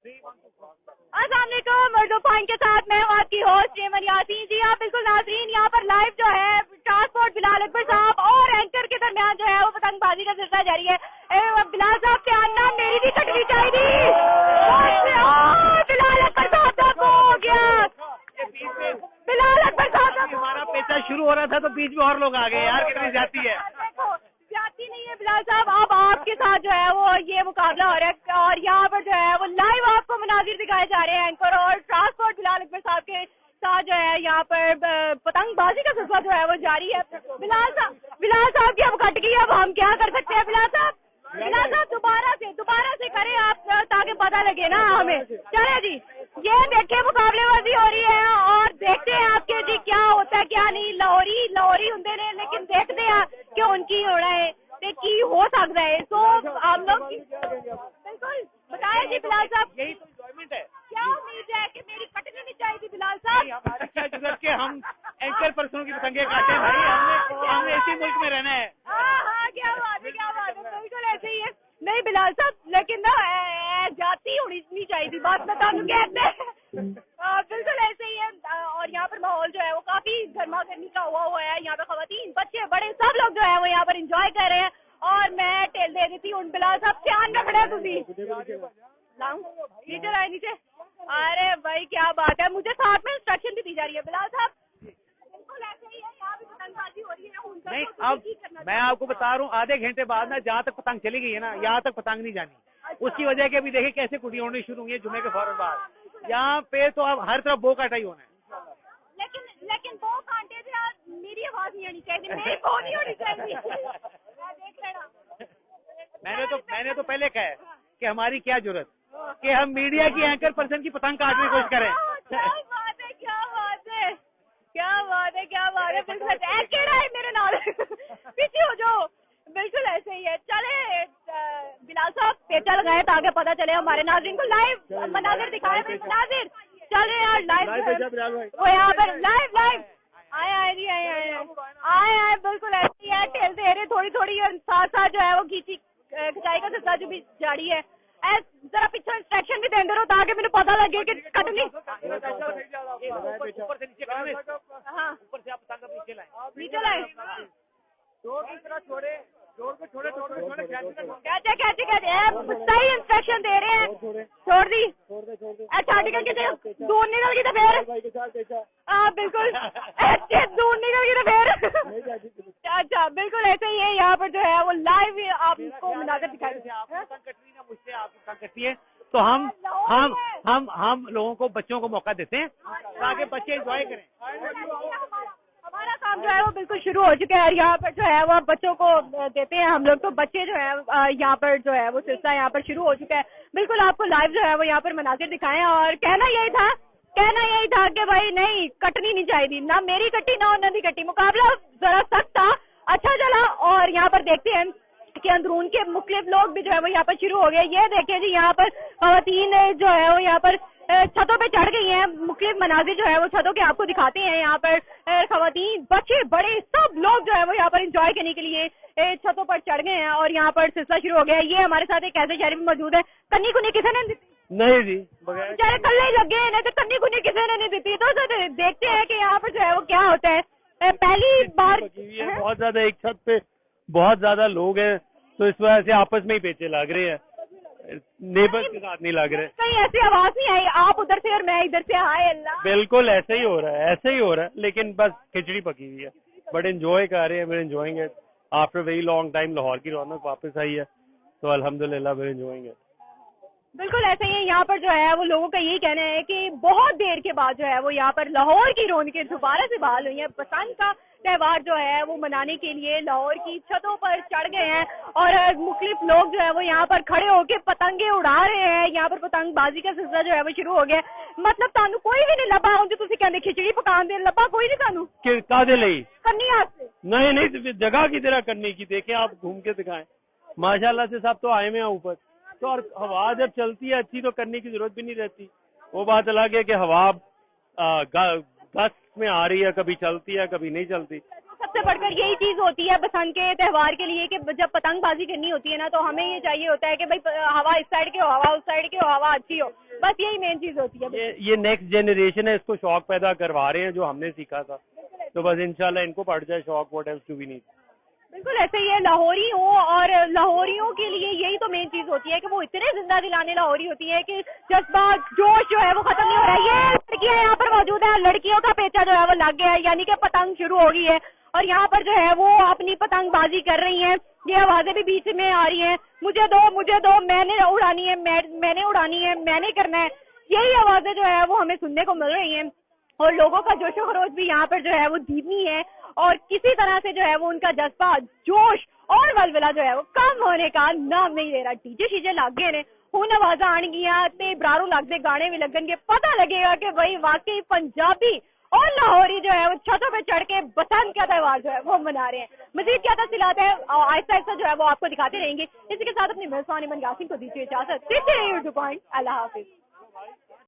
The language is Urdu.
السلام علیکم، اردو پوائنٹ کے ساتھ میں ہوں آپ کی ہوسٹ ایمن یاسین. جی ہاں بالکل ناظرین، یہاں پر لائیو جو ہے ٹرانسپورٹ بلال اکبر صاحب اور اینکر کے درمیان جو ہے وہ پتنگ بازی کا سلسلہ جاری ہے. بلال صاحب کے آنا میری بھی کٹنی چاہیے. بلال اکبر صاحب کا ہو گیا. بلال اکبر صاحب ہمارا پیچھا شروع ہو رہا تھا تو بیچ میں اور لوگ آ گئے یار، کتنی جاتی ہے. جاتی نہیں ہے بلال صاحب. اب آپ کے ساتھ جو ہے وہ یہ مقابلہ ہو رہا ہے اور یہاں پر جو ہے وہ لائیو آپ کو مناظر دکھائے جا رہے ہیں. اینکر اور ٹرانسپورٹ بلال اکبر صاحب کے ساتھ جو ہے یہاں پر پتنگ بازی کا سلسلہ جو ہے وہ جاری ہے. بلال صاحب کی اب کٹ گئی، اب ہم کیا کر سکتے ہیں. بلال صاحب دوبارہ سے کریں آپ تاکہ پتہ لگے نا ہمیں. چلے جی، یہ دیکھیں مقابلے بازی ہو رہی ہے اور دیکھتے ہیں آپ کے جی کیا ہوتا ہے کیا نہیں. لاہوری ہوں نے لیکن دیکھتے ہیں کہ ان کی ہو رہا ہے کی ہو سکتا ہے. تو آپ لوگ بالکل بتائیں جی بلال صاحب، یہی تو انجوائمنٹ ہے. کیا امید ہے کہ میری کٹنی نہیں چاہیے تھی بلال صاحب؟ ہماری کیا ضرورت کہ ہم اینکر پرسنوں کی پتنگیں کاٹیں بھائی، ہم نے اسی ملک میں رہنا ہے. ہاں کیا بات ہے بالکل ایسے ہی ہے. نہیں بلال صاحب لیکن نا جاتی ہونی نہیں چاہیے تھی، بات میں تو کہتے ہیں. بالکل ایسے ہی ہے. اور یہاں پر ماحول جو ہے وہ کافی گرما گرمی کا ہوا ہے. یہاں پہ خواتین بچے بڑے سب لوگ جو ہے وہ یہاں پر انجوائے کر رہے ہیں اور میں ٹیل دے دیتی ہوں. بلال صاحب دھیان رکھنا ہے نیچے آئے نیچے. ارے بھائی کیا بات ہے، مجھے ساتھ میں انسٹرکشن بھی دی جا رہی ہے. بلال صاحب بالکل ایسے ہی ہے، یہاں بھی پتنگ بازی ہو رہی ہے. نہیں اب میں آپ کو بتا رہا ہوں، آدھے گھنٹے بعد نا جہاں تک پتنگ چلی گئی ہے نا یہاں تک پتنگ نہیں جانی. اس کی وجہ کہ ابھی دیکھیں کیسے کٹیاں ہونے شروع ہوئی ہیں جمعے کے فوراً بعد. یہاں پہ تو اب ہر طرف بو کاٹا ہی ہونا ہے. لیکن وہ کانٹے سے میری آواز نہیں ہونی چاہیے، میری وہ نہیں ہونی چاہیے. دیکھ لینا میں نے تو پہلے کہا ہے کہ ہماری کیا ضرورت کہ ہم میڈیا کی اینکر پرسن کی پتنگ کاٹنے کی کوشش کریں. کیا بات ہے بالکل ہے میرے نال پیچھے ہو جاؤ. بالکل ایسے ہی ہے. چلے بلال صاحب پیچا لگائے تاکہ پتہ چلے ہمارے ناظرین کو لائیو مناظر دکھائے. مناظر چلے یار لائیو وہ یہاں پر لائیو آئے جی آئے بالکل ایسے ہی ہے. ٹھیل دے رہے تھوڑی اور ساتھ ساتھ جو ہے وہ کھچائی کا سلسلہ جو بھی جاری ہے. ذرا پیچھے انسٹرکشن بھی دیں رہو تاکہ مجھے پتا لگے کہ کٹنی نیچے لائے. صحیح انسٹرکشن دے رہے ہیں. چھوڑ دی دور نکل گئی تو پھر بالکل دور نکل گئی تو پھر اچھا بالکل ایسے ہی ہے. یہاں پر جو ہے وہ لائیو آپ کو مناظر دکھائیں. کٹتی ہے تو ہم لوگوں کو بچوں کو موقع دیتے ہیں تاکہ بچے انجوائے کریں. ہمارا کام جو ہے وہ بالکل شروع ہو چکا ہے. یہاں پر جو ہے وہ بچوں کو دیتے ہیں ہم لوگ. تو بچے جو ہے یہاں پر جو ہے وہ سلسلہ یہاں پر شروع ہو چکا ہے. بالکل آپ کو لائیو جو ہے وہ یہاں پر مناظر دکھائیں اور کہنا یہی تھا کہ بھائی نہیں کٹنی نہیں چاہیے. نہ میری کٹی نہ انہوں نے کٹی. مقابلہ ذرا سخت تھا، اچھا چلا. اور یہاں پر دیکھتے ہیں کہ اندرون کے مختلف لوگ بھی جو ہے وہ یہاں پر شروع ہو گئے. یہ دیکھیں جی یہاں پر خواتین جو ہے وہ یہاں پر چھتوں پہ چڑھ گئی ہیں. مختلف مناظر جو ہے وہ چھتوں کے آپ کو دکھاتے ہیں. یہاں پر خواتین بچے بڑے سب لوگ جو ہے وہ یہاں پر انجوائے کرنے کے لیے چھتوں پر چڑھ گئے ہیں اور یہاں پر سلسلہ شروع ہو گیا ہے. یہ ہمارے ساتھ ایک ایسے شہری بھی موجود ہے. کنی کنی کسی نے نہیں جی بچارے کلے ہی لگے ہیں تو کنی کنی کسی نے نہیں دیتی. تو دیکھتے ہیں کہ یہاں پر جو ہے وہ کیا ہوتا ہے. پہلی بار بہت زیادہ ایک چھت پہ بہت زیادہ لوگ ہیں تو اس وجہ سے آپس میں ہی پیچے لگ رہے ہیں، نیبر کے ساتھ نہیں لگ رہے. کہیں ایسی آواز نہیں آئی آپ ادھر سے اور میں ادھر سے. ہائے اللہ بالکل ایسے ہی ہو رہا ہے لیکن بس کھچڑی پکی ہوئی ہے. بٹ انجوائے کر رہے ہیں. Where enjoying it after very long time. Lahore کی رونق واپس آئی ہے تو الحمدللہ ویئر انجوائنگ اٹ. بالکل ایسے ہی یہاں پر جو ہے وہ لوگوں کا یہی کہنا ہے کہ بہت دیر کے بعد جو ہے وہ یہاں پر لاہور کی رونقیں دوبارہ سے بحال ہوئی ہیں. پتنگ کا تہوار جو ہے وہ منانے کے لیے لاہور کی چھتوں پر چڑھ گئے ہیں اور مختلف لوگ جو ہے وہ یہاں پر کھڑے ہو کے پتنگیں اڑا رہے ہیں. یہاں پر پتنگ بازی کا سلسلہ جو ہے وہ شروع ہو گیا. مطلب تانوں کوئی بھی نہیں لبا جو تسی کہندے کھچڑی پکان دے لبا کوئی نہیں تانوں کادے لئی کرنی واسطے. نہیں جگہ کی طرح کرنے کی. دیکھیں آپ گھوم کے دکھائیں ماشاءاللہ سے سب تو آئے ہوئے ہیں اوپر. تو اور ہوا جب چلتی ہے اچھی تو کرنے کی ضرورت بھی نہیں رہتی. وہ بات الگ ہے کہ ہوا گس میں آ رہی ہے، کبھی چلتی ہے کبھی نہیں چلتی. سب سے بڑھ کر یہی چیز ہوتی ہے بسنت کے تہوار کے لیے کہ جب پتنگ بازی کرنی ہوتی ہے نا تو ہمیں یہ چاہیے ہوتا ہے کہ بھائی ہوا اس سائڈ کی ہو, ہوا اس سائڈ کی ہو, ہوا اچھی ہو, بس یہی مین چیز ہوتی ہے. یہ نیکسٹ جنریشن ہے, اس کو شوق پیدا کروا رہے ہیں جو ہم نے سیکھا تھا, تو بس انشاءاللہ ان کو پڑ جائے شوق, what else do we need. بالکل ایسے ہی ہے, لاہوری ہوں اور لاہوریوں کے لیے یہی تو مین چیز ہوتی ہے کہ وہ اتنے زندہ دلانے لاہوری ہوتی ہے کہ جذبہ جوش جو ہے وہ ختم نہیں ہو رہا ہے. یہ لڑکیاں یہاں پر موجود ہیں, لڑکیوں کا پیچا جو ہے وہ لگ گیا ہے, یعنی کہ پتنگ شروع ہو گئی ہے اور یہاں پر جو ہے وہ اپنی پتنگ بازی کر رہی ہیں. یہ آوازیں بھی بیچ میں آ رہی ہیں, مجھے دو, میں نے اڑانی ہے, میں نے اڑانی ہے, میں نے کرنا ہے. یہی آوازیں جو ہے وہ ہمیں سننے کو مل رہی ہیں اور لوگوں کا جوش و خروش بھی یہاں پر جو ہے وہ دھیمی ہے اور کسی طرح سے جو ہے وہ ان کا جذبہ, جوش اور ولولہ جو ہے وہ کم ہونے کا نام نہیں لے رہا. ڈیجے شیجے لگ گئے نے, ہن آوازاں آن گیاں تے برارو لگتے گانے بھی لگن گے, پتہ لگے گا کہ بھائی واقعی پنجابی اور لاہوری جو ہے وہ چھتوں پہ چڑھ کے بسنت کا تہوار جو ہے وہ منا رہے ہیں. مزید کیا تفصیلات ہے آہستہ آہستہ جو ہے وہ آپ کو دکھاتے رہیں گے. اسی کے ساتھ اپنی میزبان ایمن یاسین کو دیجیے اجازت. دیکھتے رہیے اردو پوائنٹ. اللہ حافظ.